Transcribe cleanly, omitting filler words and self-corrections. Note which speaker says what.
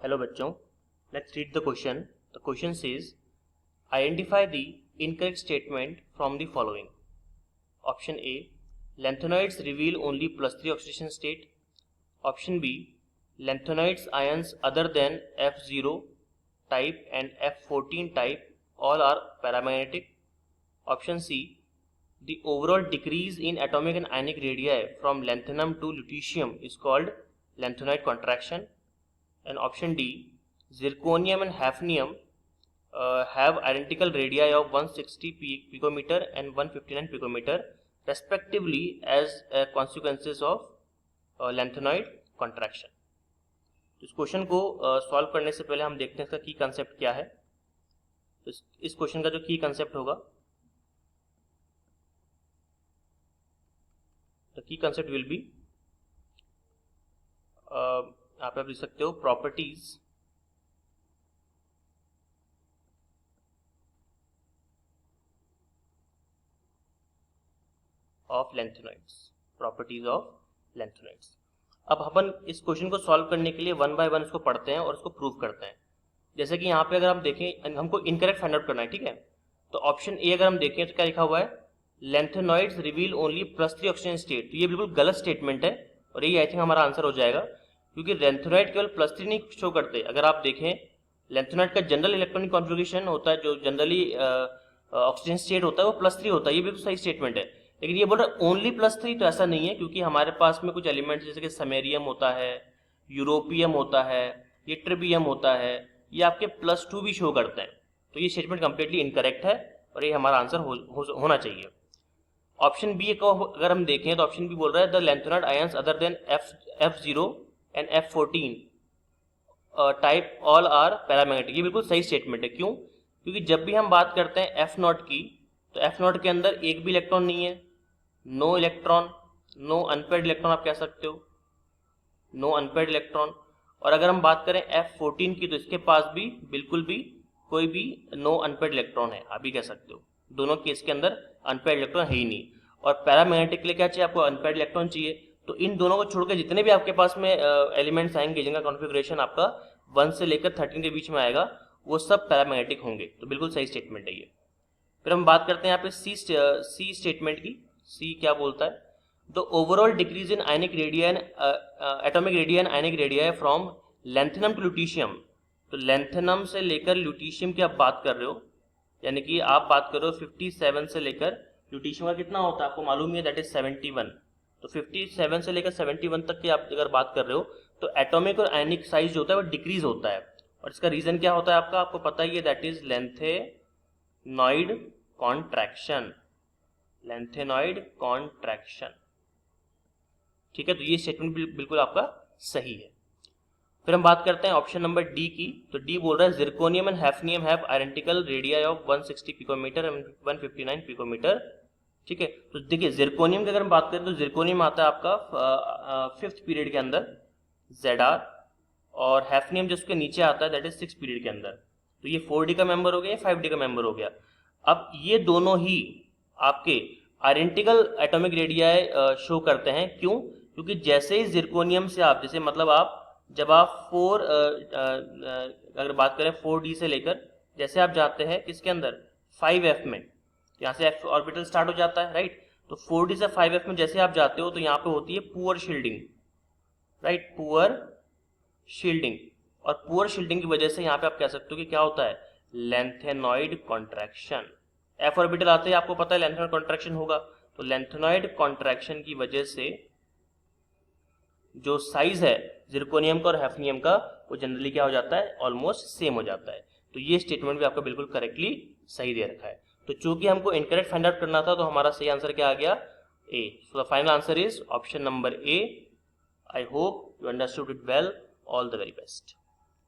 Speaker 1: Hello बच्चों, let's read the question. The question says, identify the incorrect statement from the following. Option A, lanthanoids reveal only +3 oxidation state. Option B, lanthanoids ions other than F0 type and F14 type all are paramagnetic. Option C, the overall decrease in atomic and ionic radii from lanthanum to lutetium is called lanthanoid contraction. And option D, zirconium and hafnium have identical radii of 160 picometer and 159 picometer respectively as consequences of lanthanoid contraction. इस question को solve करने से पहले हम देखते हैं इसका की कंसेप्ट क्या है. तो इस क्वेश्चन का जो की कंसेप्ट होगा, the key concept will be, आप लिख सकते हो properties of lanthanoids. Properties of lanthanoids. अब अपन इस क्वेश्चन को सॉल्व करने के लिए वन बाय वन इसको पढ़ते हैं और इसको प्रूव करते हैं. जैसे कि यहाँ पे अगर हम देखें, हमको इनकरेक्ट फाइंड आउट करना है, ठीक है. तो ऑप्शन ए अगर हम देखें तो क्या लिखा हुआ है, lanthanoids reveal only +3 oxygen state. तो ये बिल्कुल गलत स्टेटमेंट है और ये आई थिंक हमारा आंसर हो जाएगा, क्योंकि लैंथेनॉइड केवल +3 नहीं शो करते. अगर आप देखें, लैंथेनॉइड का जनरल इलेक्ट्रॉनिक कॉन्फ़िगरेशन होता है, जो जनरली ऑक्सीजन स्टेट होता है, वो +3 होता है. ये बिल्कुल सही स्टेटमेंट है. लेकिन ये बोल रहा है ओनली +3, तो ऐसा नहीं है, क्योंकि हमारे पास में कुछ एलिमेंट्स जैसे कि समेरियम होता है, यूरोपियम होता है, ये ट्रिबियम होता है, ये आपके +2 भी शो करते हैं. तो ये स्टेटमेंट कंप्लीटली इनकरेक्ट है और ये हमारा आंसर होना चाहिए. ऑप्शन बी को अगर हम देखें तो ऑप्शन बी बोल रहा है the lanthanoid ions other than F0 and F14 type all are paramagnetic. ये बिल्कुल सही स्टेटमेंट है. क्यों? क्योंकि जब भी हम बात करते हैं F0 की, तो F0 के अंदर एक भी इलेक्ट्रॉन नहीं है, no electron, no unpaired electron आप कह सकते हो, नो अनपेयर्ड इलेक्ट्रॉन. और अगर हम बात करें F14 की, तो इसके पास भी बिल्कुल भी कोई भी नो अनपेयर्ड इलेक्ट्रॉन है, आप भी कह सकते हो. दोनों केस के अंदर अनपेयर्ड इलेक्ट्रॉन है ही नहीं. और पैरामैग्नेटिक के लिए क्या चाहिए आपको, अनपेयर्ड इलेक्ट्रॉन चाहिए. तो इन दोनों को छोड़कर जितने भी आपके पास में एलिमेंट्स आएंगे जिनका कॉन्फ़िगरेशन आपका 1 से लेकर 13 के बीच में आएगा, वो सब पैरामैग्नेटिक होंगे. तो बिल्कुल सही स्टेटमेंट है ये. फिर हम बात करते हैं यहाँ पे सी स्टेटमेंट की. सी क्या बोलता है, the overall decrease in ionic radius atomic radius and ionic radius from lanthanum to lutetium. तो लैंथेनम से लेकर ल्यूटीशियम की आप बात कर रहे हो, यानी कि आप बात कर रहे हो 57 से लेकर ल्यूटीशियम का कितना होता है आपको मालूम है, दैट इज 71. तो 57 से लेकर 71 तक की आप अगर बात कर रहे हो, तो एटॉमिक और आयनिक साइज जो होता है वो डिक्रीज होता है. और इसका रीजन क्या होता है आपको पता ही है, that is lanthanoid contraction. Lanthanoid contraction, ठीक है. तो ये स्टेटमेंट बिल्कुल आपका सही है. फिर हम बात करते हैं ऑप्शन नंबर डी की. तो डी बोल रहा है zirconium and hafnium have identical radii of 160 picometre and 159 picometre, ठीक है. तो देखिए जिरकोनियम की अगर हम बात करें तो जिरकोनियम आता है आपका 5th पीरियड के अंदर ZR, और हैफनियम जो उसके नीचे आता है दैट इज 6th पीरियड के अंदर. तो ये 4D का मेंबर हो गया, 5D का मेंबर हो गया. अब ये दोनों ही आपके आइडेंटिकल एटॉमिक रेडियाई शो करते हैं. क्यों? क्योंकि जैसे ही जिरकोनियम से आप जैसे मतलब आप जब आप अगर बात करें 4D से लेकर जैसे आप जाते हैं किसके अंदर 5F में, यहाँ से F ऑर्बिटल स्टार्ट हो जाता है, राइट. तो 4D से 5F में जैसे आप जाते हो तो यहाँ पे होती है poor shielding, right, poor shielding. और पुअर शील्डिंग की वजह से यहाँ पे आप कह सकते हो कि क्या होता है, लैंथेनॉइड कॉन्ट्रैक्शन. F ऑर्बिटल आते ही आपको पता है लैंथेनॉइड कॉन्ट्रैक्शन होगा. तो लैंथेनॉइड कॉन्ट्रैक्शन की वजह से जो साइज है जिरकोनियम का और हैफनियम का, वो जनरली क्या हो जाता है, ऑलमोस्ट सेम हो जाता है. तो ये स्टेटमेंट भी आपका बिल्कुल करेक्टली सही दे रखा है. तो चूंकि हमको इनकरेक्ट फाइंड आउट करना था, तो हमारा सही आंसर क्या आ गया, A. So the final answer is option number A. I hope you understood it well. All the very best.